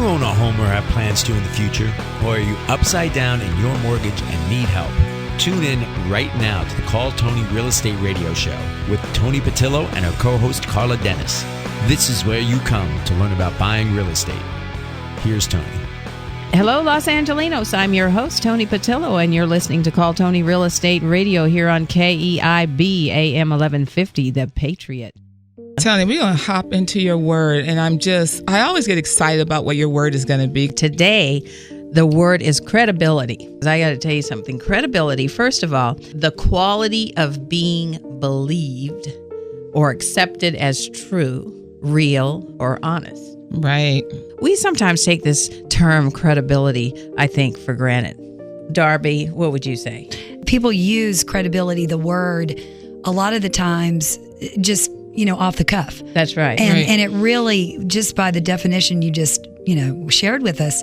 own a home or have plans to in the future? Or are you upside down in your mortgage and need help? Tune in right now to the Call Toni Real Estate Radio Show with Toni Patillo and her co-host Carla Dennis. This is where you come to learn about buying real estate. Here's Toni. Hello, Los Angelinos. I'm your host, Toni Patillo, and you're listening to Call Toni Real Estate Radio here on KEIB AM 1150, The Patriot. Toni, we're going to hop into your word, and I always get excited about what your word is going to be. Today, the word is credibility. I got to tell you something. Credibility, first of all, the quality of being believed or accepted as true, real, or honest. Right. We sometimes take this term credibility, I think, for granted. Darby, what would you say? People use credibility, the word, a lot of the times just, off the cuff. That's right. And it really, just by the definition you just, shared with us,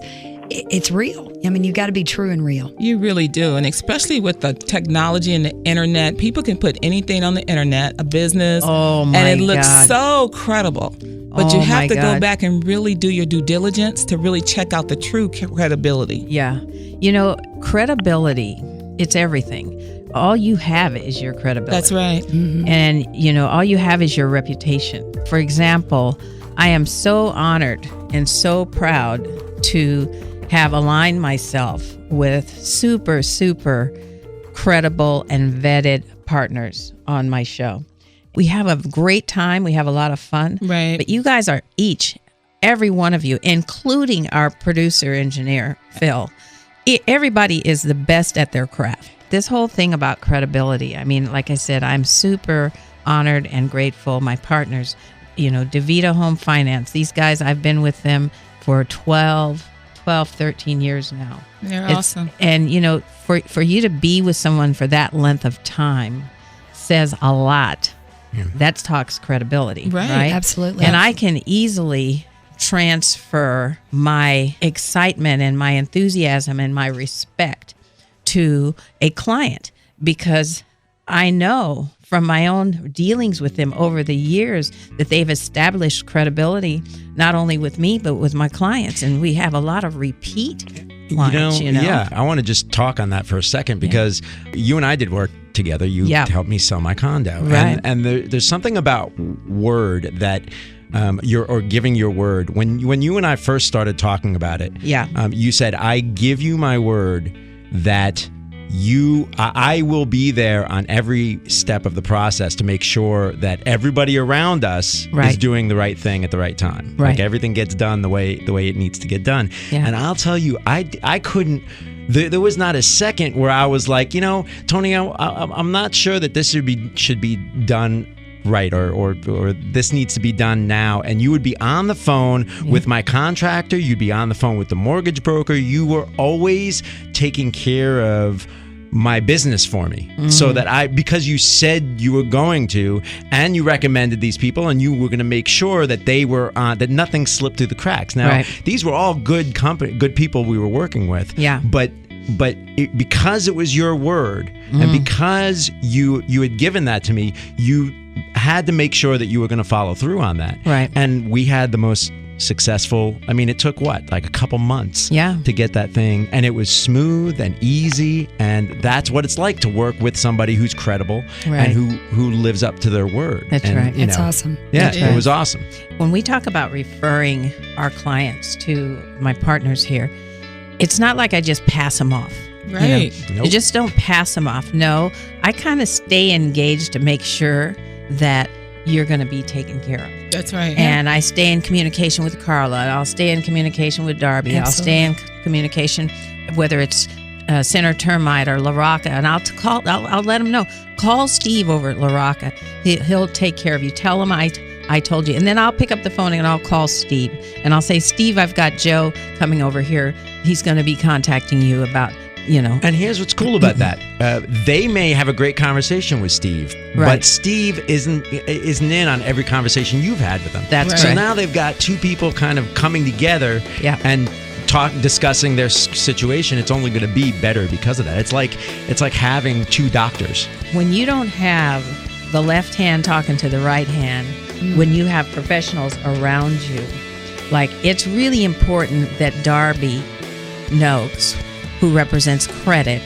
it's real. I mean, you got to be true and real. You really do. And especially with the technology and the internet, people can put anything on the internet, a business, and it looks so credible. But you have to go back and really do your due diligence to really check out the true credibility. Yeah. Credibility, it's everything. All you have is your credibility. That's right. Mm-hmm. And, all you have is your reputation. For example, I am so honored and so proud to have aligned myself with super, super credible and vetted partners on my show. We have a great time. We have a lot of fun. Right. But you guys are every one of you, including our producer engineer, Phil, everybody is the best at their craft. This whole thing about credibility, I mean, like I said, I'm super honored and grateful. My partners, DeVita Home Finance, these guys, I've been with them for 13 years now. They're awesome. And, for you to be with someone for that length of time says a lot. Yeah. That talks credibility, right? Absolutely. And I can easily transfer my excitement and my enthusiasm and my respect to a client because I know from my own dealings with them over the years that they've established credibility not only with me but with my clients, and we have a lot of repeat clients. Yeah, I want to just talk on that for a second because you and I did work together. You helped me sell my condo, right? And there's something about word that or giving your word. When you and I first started talking about it, you said, "I give you my word that." I will be there on every step of the process to make sure that everybody around us is doing the right thing at the right time. Right. Like everything gets done the way it needs to get done. Yeah. And I'll tell you, I couldn't. There was not a second where I was like, Toni, I'm not sure that this should be done right or this needs to be done now. And you would be on the phone with my contractor. You'd be on the phone with the mortgage broker. You were always taking care of my business for me, so that because you said you were going to, and you recommended these people, and you were going to make sure that they were that nothing slipped through the cracks. Now, these were all good people we were working with. Yeah. But because it was your word, and because you had given that to me, you had to make sure that you were going to follow through on that. Right. And we had the most successful. I mean, it took like a couple months to get that thing, and it was smooth and easy, and that's what it's like to work with somebody who's credible and who lives up to their word. That's right. It's awesome. Yeah, it was awesome. When we talk about referring our clients to my partners here, it's not like I just pass them off. Right. Nope. You just don't pass them off. No, I kind of stay engaged to make sure that you're going to be taken care of. That's right. And I stay in communication with Carla. I'll stay in communication with Darby. Absolutely. I'll stay in communication, whether it's Center Termite or La Rocca, and I'll let them know. Call Steve over at La Rocca. He'll take care of you. Tell him I told you. And then I'll pick up the phone and I'll call Steve. And I'll say, Steve, I've got Joe coming over here. He's going to be contacting you about, And here's what's cool about that. They may have a great conversation with Steve, but Steve isn't in on every conversation you've had with them. That's So right. now they've got two people kind of coming together and discussing their situation. It's only going to be better because of that. It's like having two doctors. When you don't have the left hand talking to the right hand, when you have professionals around you, Like, it's really important that Darby Noakes, who represents credit,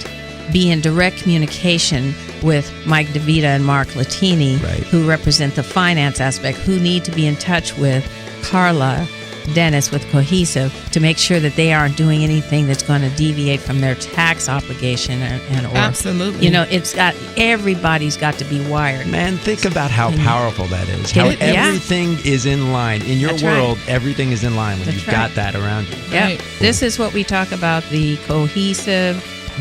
be in direct communication with Mike DeVita and Mark Latini, who represent the finance aspect, who need to be in touch with Carla Dennis with Cohesive to make sure that they aren't doing anything that's going to deviate from their tax obligation or absolutely. Everybody's got to be wired. Man, think about how powerful that is. How everything is in line. In your world, everything is in line when you've got that around you. Yeah. Right. This is what we talk about, the cohesive,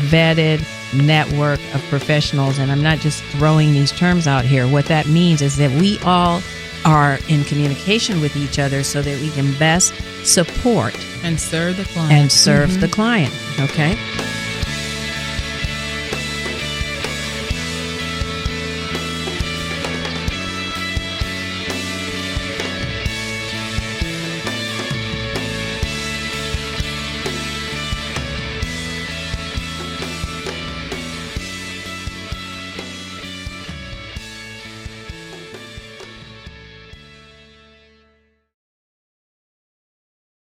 vetted network of professionals. And I'm not just throwing these terms out here. What that means is that we all are in communication with each other so that we can best support and serve the client. Okay?